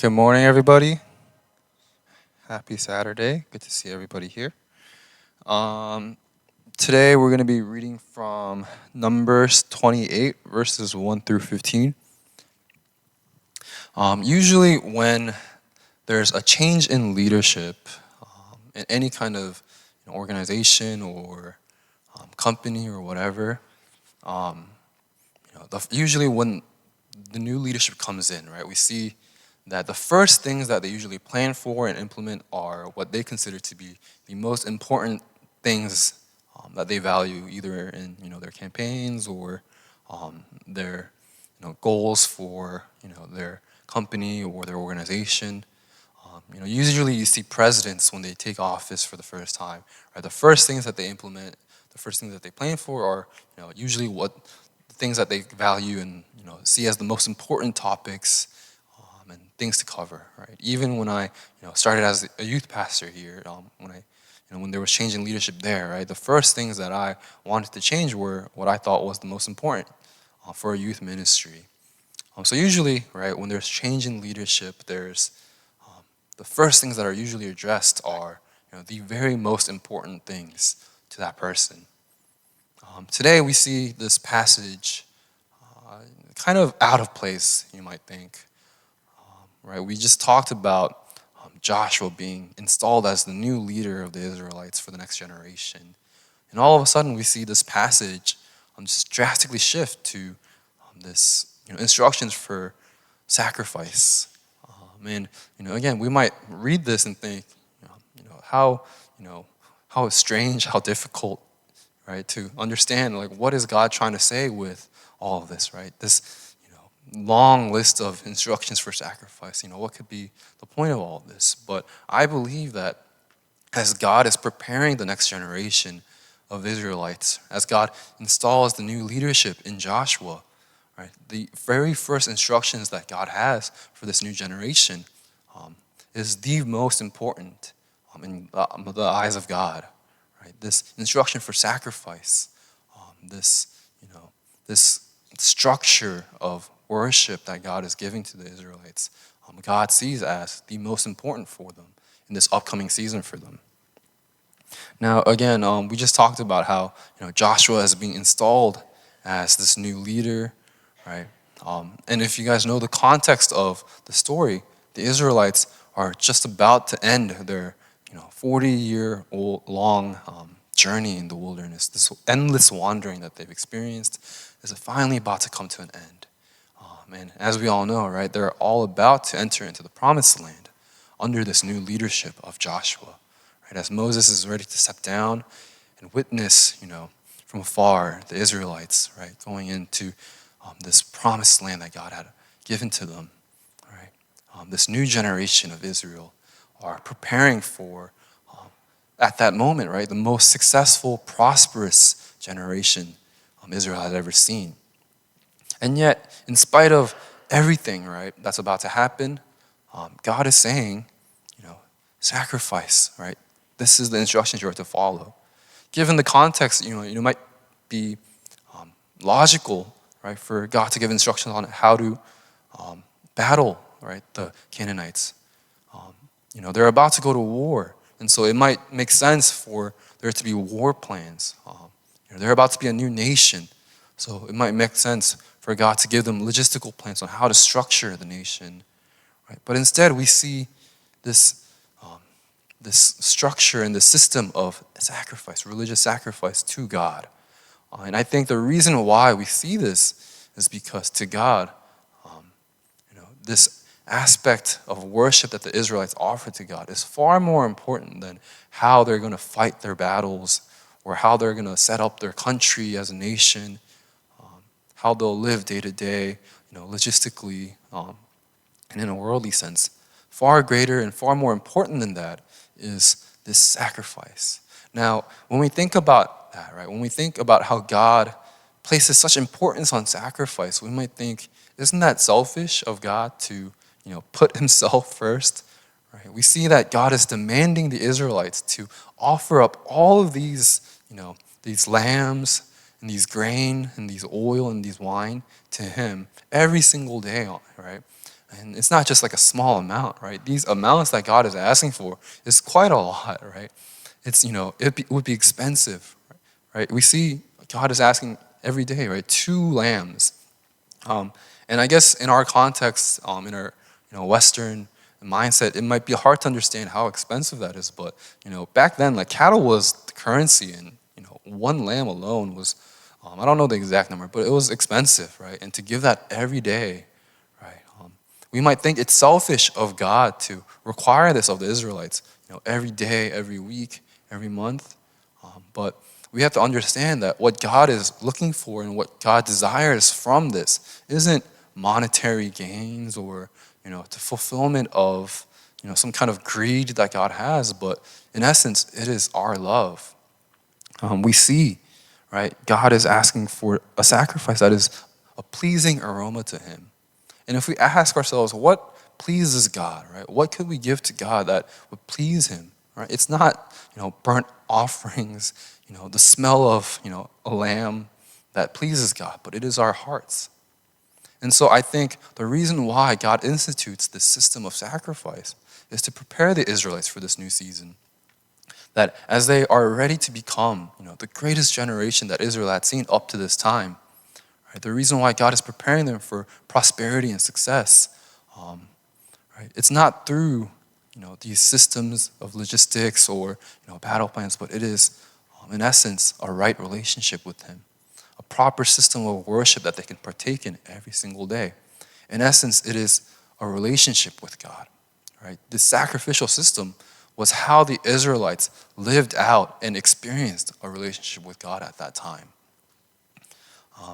Good morning, everybody. Happy Saturday. Good to see everybody here. Um, Today, we're going to be reading from Numbers 28, verses 1 through 15. Usually, when there's a change in leadership in any kind of organization or company or whatever, usually when the new leadership comes in, right, we see that the first things that they usually plan for and implement are what they consider to be the most important things that they value, either in their campaigns or their goals for their company or their organization. Usually you see presidents when they take office for the first time, right? The first things that they implement, the first things that they plan for are usually what the things that they value and see as the most important topics and things to cover, right? Even when I started as a youth pastor here, when there was change in leadership there, right? The first things that I wanted to change were what I thought was the most important for a youth ministry. So usually, right, when there's change in leadership, there's the first things that are usually addressed are the very most important things to that person. Today we see this passage kind of out of place, you might think. Right? We just talked about Joshua being installed as the new leader of the Israelites for the next generation. And all of a sudden we see this passage just drastically shift to this instructions for sacrifice. And again, we might read this and think, how strange, how difficult, right, to understand, like, what is God trying to say with all of this, right? This long list of instructions for sacrifice. What could be the point of all of this? But I believe that as God is preparing the next generation of Israelites, as God installs the new leadership in Joshua, right, the very first instructions that God has for this new generation is the most important in the eyes of God. Right? This instruction for sacrifice, this structure of worship that God is giving to the Israelites, God sees as the most important for them in this upcoming season for them. Now, again, we just talked about how Joshua is being installed as this new leader, right? And if you guys know the context of the story, the Israelites are just about to end their 40-year-long journey in the wilderness. This endless wandering that they've experienced is finally about to come to an end. And as we all know, right, they're all about to enter into the promised land under this new leadership of Joshua. Right, as Moses is ready to step down and witness, from afar, the Israelites, right, going into this promised land that God had given to them. Right, this new generation of Israel are preparing for, at that moment, right, the most successful, prosperous generation Israel had ever seen. And yet, in spite of everything, right, that's about to happen, God is saying, sacrifice, right? This is the instructions you are to follow. Given the context, it might be logical, right, for God to give instructions on how to battle, right, the Canaanites. They're about to go to war, and so it might make sense for there to be war plans. They're about to be a new nation, so it might make sense for God to give them logistical plans on how to structure the nation. Right? But instead, we see this structure and this system of sacrifice, religious sacrifice to God. And I think the reason why we see this is because to God, this aspect of worship that the Israelites offer to God is far more important than how they're going to fight their battles or how they're going to set up their country as a nation, how they'll live day to day, logistically, and in a worldly sense. Far greater and far more important than that is this sacrifice. Now, when we think about that, right, when we think about how God places such importance on sacrifice, we might think, isn't that selfish of God to, put himself first? Right? We see that God is demanding the Israelites to offer up all of these, these lambs and these grain and these oil and these wine to him every single day, right? And it's not just like a small amount, right? These amounts that God is asking for is quite a lot, right? It's, it would be expensive, right? We see God is asking every day, right? 2 lambs. And I guess in our context, in our Western mindset, it might be hard to understand how expensive that is. But back then, like cattle was the currency, and 1 lamb alone was, I don't know the exact number, but it was expensive, right? And to give that every day, right? We might think it's selfish of God to require this of the Israelites, every day, every week, every month. But we have to understand that what God is looking for and what God desires from this isn't monetary gains or the fulfillment of some kind of greed that God has, but in essence, it is our love. We see, right? God is asking for a sacrifice that is a pleasing aroma to Him. And if we ask ourselves, what pleases God, right? What could we give to God that would please Him, right? It's not, burnt offerings, the smell of, a lamb that pleases God, but it is our hearts. And so I think the reason why God institutes this system of sacrifice is to prepare the Israelites for this new season. That as they are ready to become, the greatest generation that Israel had seen up to this time, right? The reason why God is preparing them for prosperity and success, right? It's not through, these systems of logistics or, battle plans, but it is, in essence, a right relationship with Him, a proper system of worship that they can partake in every single day. In essence, it is a relationship with God, right? This sacrificial system was how the Israelites lived out and experienced a relationship with God at that time.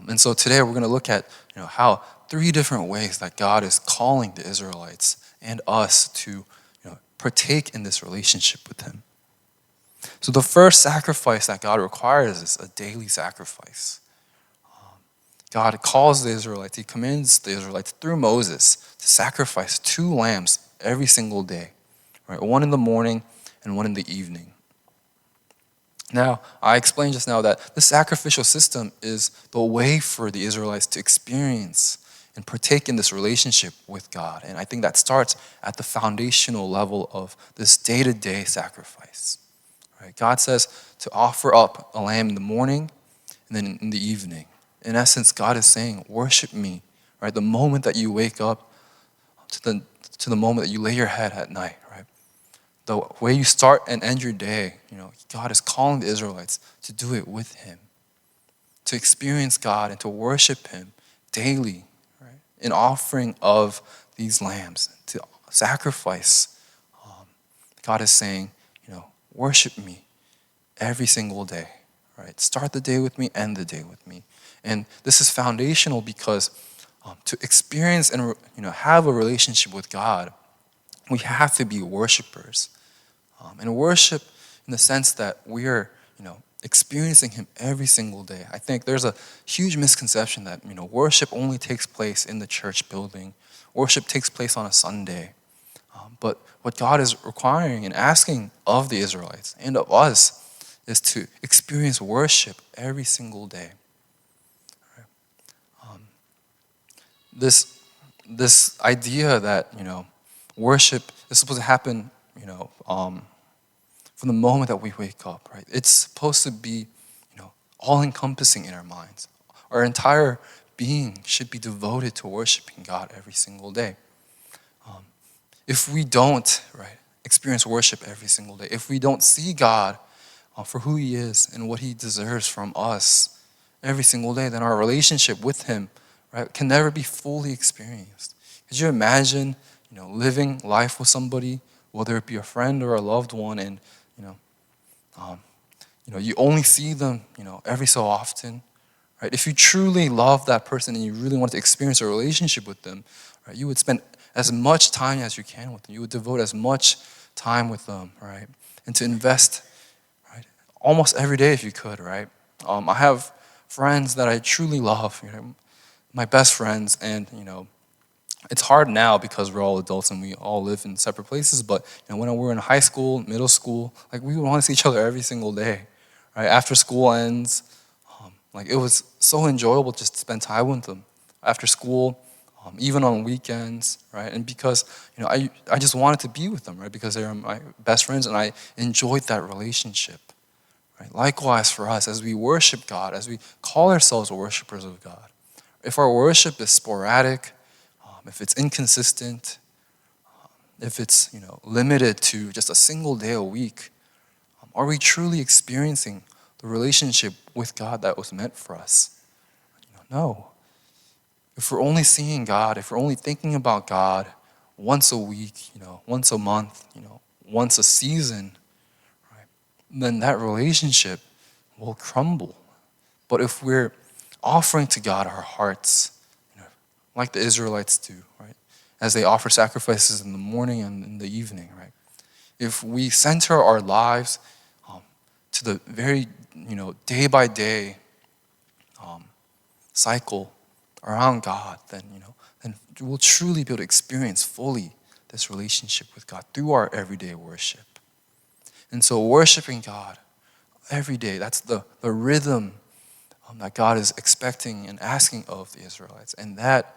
And so today we're going to look at how 3 different ways that God is calling the Israelites and us to partake in this relationship with Him. So the first sacrifice that God requires is a daily sacrifice. God calls the Israelites, He commands the Israelites through Moses to sacrifice 2 lambs every single day. Right, 1 in the morning and 1 in the evening. Now, I explained just now that the sacrificial system is the way for the Israelites to experience and partake in this relationship with God. And I think that starts at the foundational level of this day-to-day sacrifice. Right? God says to offer up a lamb in the morning and then in the evening. In essence, God is saying, worship me, right? The moment that you wake up to the moment that you lay your head at night, right? The way you start and end your day, God is calling the Israelites to do it with Him, to experience God and to worship Him daily, right? In offering of these lambs, to sacrifice. God is saying, worship me every single day, right? Start the day with me, end the day with me. And this is foundational because to experience and have a relationship with God, we have to be worshipers. And worship in the sense that we are, experiencing Him every single day. I think there's a huge misconception that, worship only takes place in the church building. Worship takes place on a Sunday. But what God is requiring and asking of the Israelites and of us is to experience worship every single day. This idea that worship is supposed to happen from the moment that we wake up, right? It's supposed to be all-encompassing in our minds. Our entire being should be devoted to worshiping God every single day. If we don't, right, experience worship every single day, if we don't see God for who He is and what He deserves from us every single day, then our relationship with Him, right, can never be fully experienced. Could you imagine, living life with somebody, whether it be a friend or a loved one, and you only see them, every so often, right? If you truly love that person and you really want to experience a relationship with them, right, you would spend as much time as you can with them. You would devote as much time with them, right? And to invest, right, almost every day if you could, right? I have friends that I truly love, my best friends, and it's hard now because we're all adults and we all live in separate places. But when we were in high school, middle school, like we would want to see each other every single day, right? After school ends, it was so enjoyable just to spend time with them. After school, even on weekends, right? And because I just wanted to be with them, right? Because they are my best friends, and I enjoyed that relationship, right? Likewise for us, as we worship God, as we call ourselves worshipers of God, if our worship is sporadic, if it's inconsistent, if it's limited to just a single day a week, are we truly experiencing the relationship with God that was meant for us? No. If we're only seeing God, if we're only thinking about God once a week, once a month, once a season, right, then that relationship will crumble. But if we're offering to God our hearts, like the Israelites do, right, as they offer sacrifices in the morning and in the evening, right, if we center our lives to the very, day by day cycle around God, then we'll truly be able to experience fully this relationship with God through our everyday worship. And so worshiping God every day, that's the rhythm that God is expecting and asking of the Israelites. And that,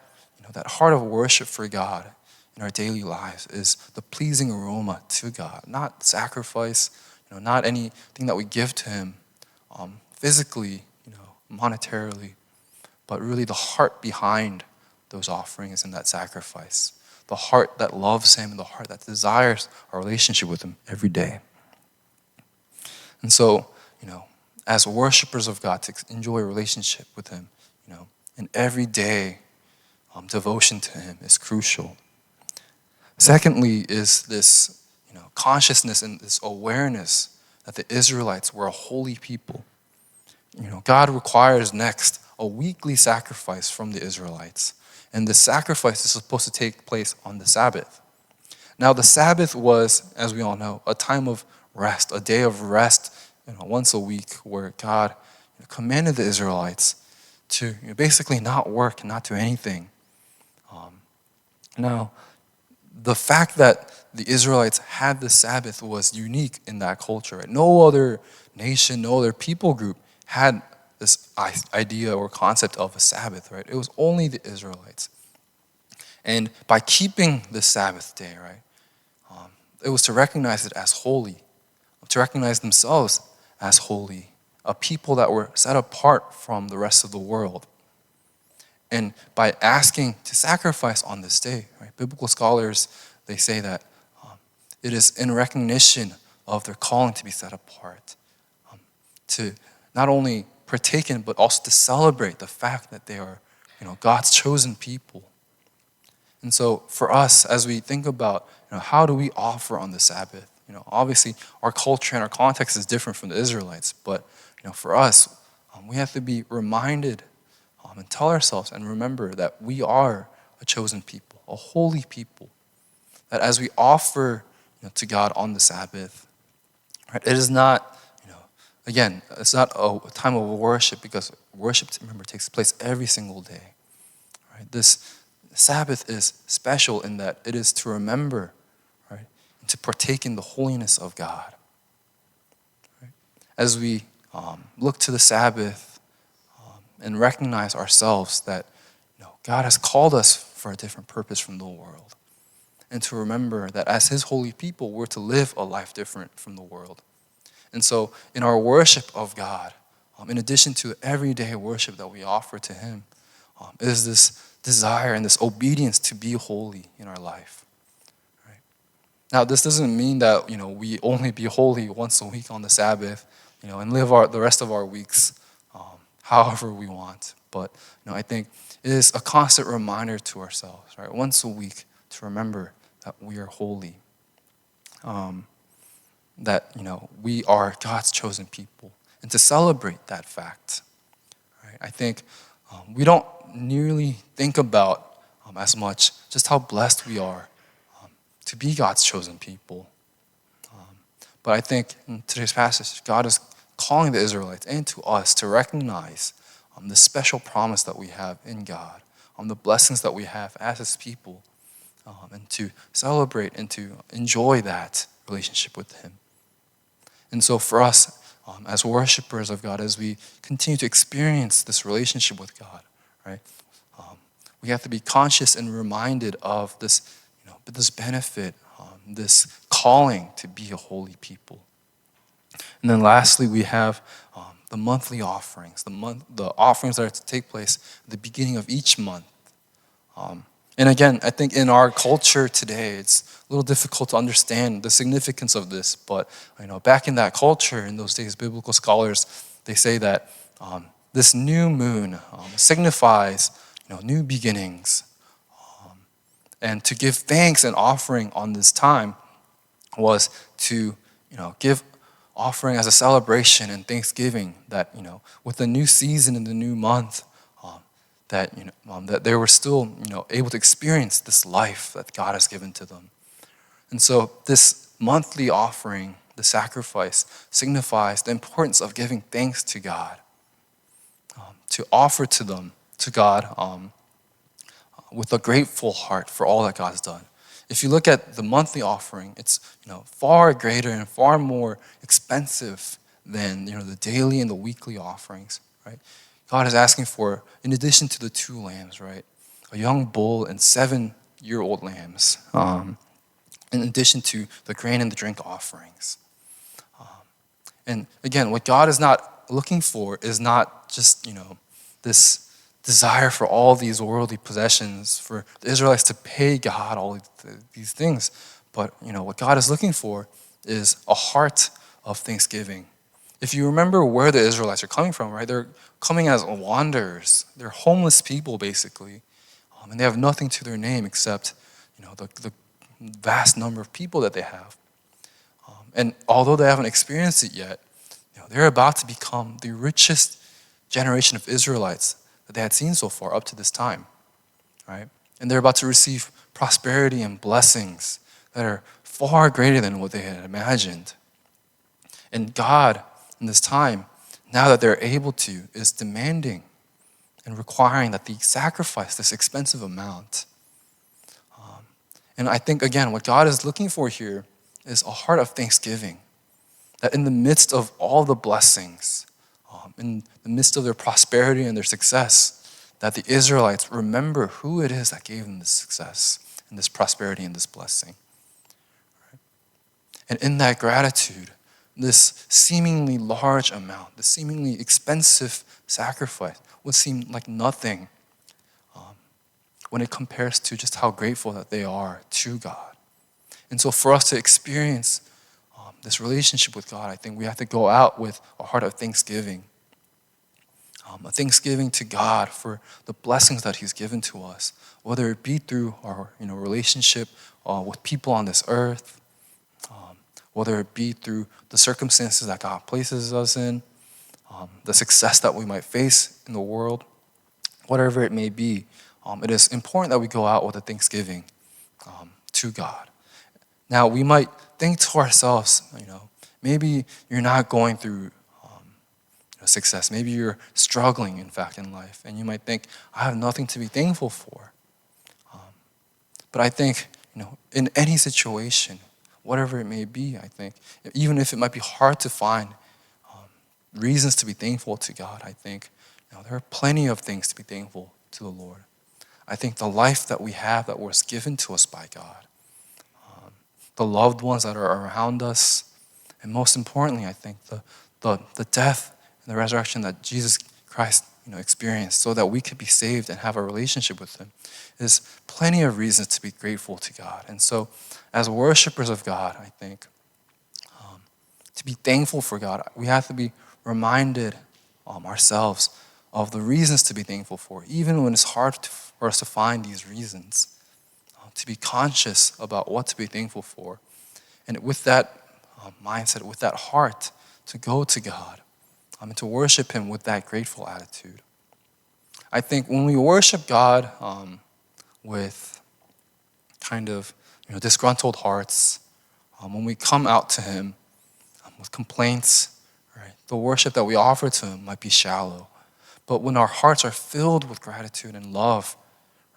that heart of worship for God in our daily lives is the pleasing aroma to God, not sacrifice, not anything that we give to Him physically, monetarily, but really the heart behind those offerings and that sacrifice. The heart that loves Him and the heart that desires a relationship with Him every day. And so, as worshipers of God, to enjoy a relationship with Him, an everyday devotion to Him is crucial. Secondly is this, consciousness and this awareness that the Israelites were a holy people. God requires next a weekly sacrifice from the Israelites. And the sacrifice is supposed to take place on the Sabbath. Now the Sabbath was, as we all know, a time of rest, a day of rest, once a week, where God commanded the Israelites to basically not work, not do anything. Now, the fact that the Israelites had the Sabbath was unique in that culture. Right? No other nation, no other people group had this idea or concept of a Sabbath, right? It was only the Israelites. And by keeping the Sabbath day, right, it was to recognize it as holy, to recognize themselves as holy, a people that were set apart from the rest of the world. And by asking to sacrifice on this day, right, biblical scholars, they say that it is in recognition of their calling to be set apart, to not only partake in, but also to celebrate the fact that they are, God's chosen people. And so for us, as we think about, how do we offer on the Sabbath? Obviously our culture and our context is different from the Israelites, but, for us, we have to be reminded and tell ourselves and remember that we are a chosen people, a holy people. That as we offer to God on the Sabbath, right, it is not, again, it's not a time of worship, because worship, remember, takes place every single day. Right? This Sabbath is special in that it is to remember, right, and to partake in the holiness of God. Right? As we look to the Sabbath and recognize ourselves that God has called us for a different purpose from the world, and to remember that as His holy people, we're to live a life different from the world. And so in our worship of God, in addition to everyday worship that we offer to Him, is this desire and this obedience to be holy in our life. Right? Now, this doesn't mean that we only be holy once a week on the Sabbath, and live the rest of our weeks however we want. But I think it is a constant reminder to ourselves, right, once a week, to remember that we are holy. That we are God's chosen people, and to celebrate that fact. Right? I think we don't nearly think about as much just how blessed we are to be God's chosen people. But I think in today's passage, God is calling the Israelites and to us to recognize the special promise that we have in God, the blessings that we have as His people, and to celebrate and to enjoy that relationship with Him. And so for us, as worshipers of God, as we continue to experience this relationship with God, right, we have to be conscious and reminded of this, this benefit, this calling to be a holy people. And then lastly, we have the monthly offerings, the offerings that are to take place at the beginning of each month. And again, I think in our culture today, it's a little difficult to understand the significance of this. But back in that culture, in those days, biblical scholars, they say that this new moon signifies new beginnings. And to give thanks and offering on this time was to give offering as a celebration and thanksgiving that with the new season and the new month, that they were still able to experience this life that God has given to them. And so this monthly offering, the sacrifice, signifies the importance of giving thanks to God, to offer to God with a grateful heart for all that God has done. If you look at the monthly offering, it's far greater and far more expensive than the daily and the weekly offerings, right? God is asking for, in addition to the 2 lambs, right, a young bull and 7-year-old lambs, in addition to the grain and the drink offerings. And again, what God is not looking for is not just this desire for all these worldly possessions, for the Israelites to pay God all these things. But what God is looking for is a heart of thanksgiving. If you remember where the Israelites are coming from, right? They're coming as wanderers. They're homeless people, basically. And they have nothing to their name except the vast number of people that they have. And although they haven't experienced it yet, they're about to become the richest generation of Israelites that they had seen so far up to this time, right? And they're about to receive prosperity and blessings that are far greater than what they had imagined. And God, in this time, now that they're able to, is demanding and requiring that they sacrifice this expensive amount. And I think, again, what God is looking for here is a heart of thanksgiving. That in the midst of all the blessings, in the midst of their prosperity and their success, that the Israelites remember who it is that gave them this success and this prosperity and this blessing. Right? And in that gratitude, this seemingly large amount, this seemingly expensive sacrifice would seem like nothing when it compares to just how grateful that they are to God. And so for us to experience this relationship with God, I think we have to go out with a heart of thanksgiving. A thanksgiving to God for the blessings that He's given to us, whether it be through our relationship with people on this earth, whether it be through the circumstances that God places us in, the success that we might face in the world, whatever it may be. It is important that we go out with a thanksgiving to God. Now, we might think to ourselves, maybe you're not going through success. Maybe you're struggling, in fact, in life. And you might think, I have nothing to be thankful for. But I think, in any situation, whatever it may be, I think, even if it might be hard to find reasons to be thankful to God, I think there are plenty of things to be thankful to the Lord. I think the life that we have that was given to us by God, the loved ones that are around us, and most importantly, I think the death and the resurrection that Jesus Christ experienced so that we could be saved and have a relationship with Him is plenty of reasons to be grateful to God. And so as worshipers of God, I think, to be thankful for God, we have to be reminded ourselves of the reasons to be thankful for, even when it's hard for us to find these reasons, to be conscious about what to be thankful for. And with that mindset, with that heart, to go to God and to worship Him with that grateful attitude. I think when we worship God with kind of disgruntled hearts, when we come out to Him with complaints, right, the worship that we offer to Him might be shallow. But when our hearts are filled with gratitude and love,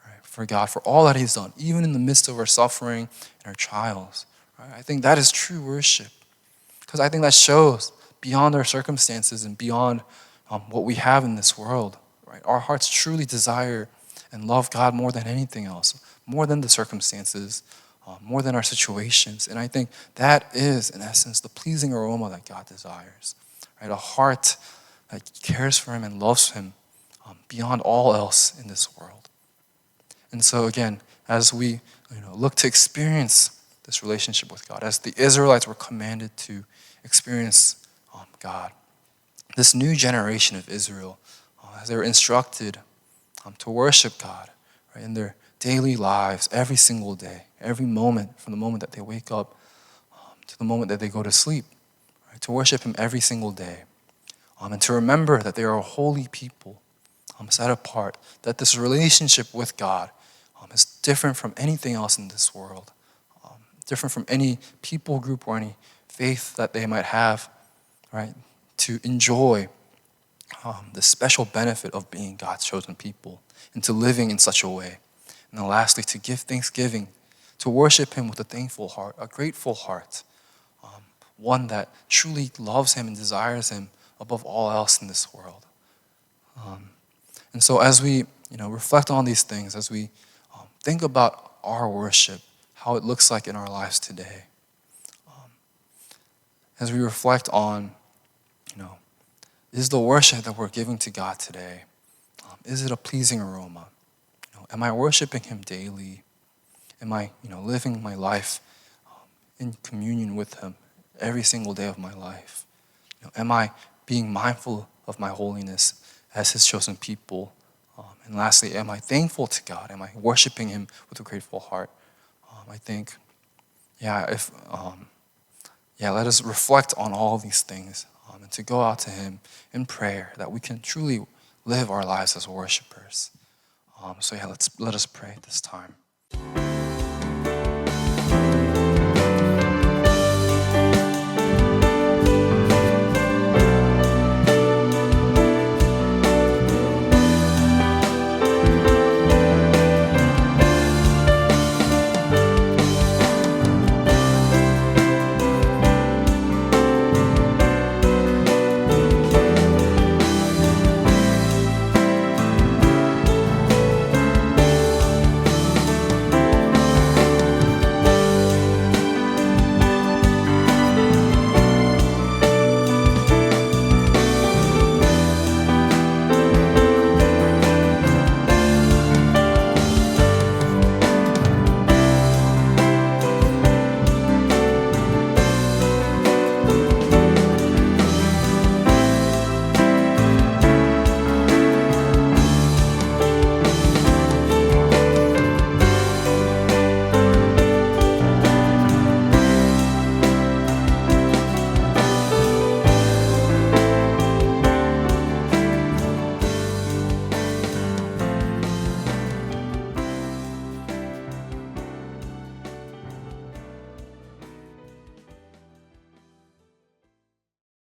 right, for God, for all that He's done, even in the midst of our suffering and our trials, right, I think that is true worship. Because I think that shows beyond our circumstances and beyond what we have in this world, right? Our hearts truly desire and love God more than anything else, more than the circumstances, more than our situations. And I think that is, in essence, the pleasing aroma that God desires. Right? A heart that cares for him and loves him beyond all else in this world. And so again, as we look to experience this relationship with God, as the Israelites were commanded to experience God, this new generation of Israel, as they were instructed to worship God, right, in their daily lives, every single day, every moment, from the moment that they wake up to the moment that they go to sleep, right, to worship him every single day, and to remember that they are a holy people, set apart, that this relationship with God is different from anything else in this world, different from any people group or any faith that they might have, right, to enjoy the special benefit of being God's chosen people and to living in such a way. And then lastly, to give thanksgiving, to worship him with a thankful heart, a grateful heart, one that truly loves him and desires him above all else in this world. And so as we reflect on these things, as we think about our worship, how it looks like in our lives today, as we reflect on, is the worship that we're giving to God today, is it a pleasing aroma? Am I worshiping him daily? Am I living my life in communion with him every single day of my life? Am I being mindful of my holiness as his chosen people? And lastly, am I thankful to God? Am I worshiping him with a grateful heart? I think, let us reflect on all of these things and to go out to him in prayer that we can truly live our lives as worshipers. Let us pray at this time.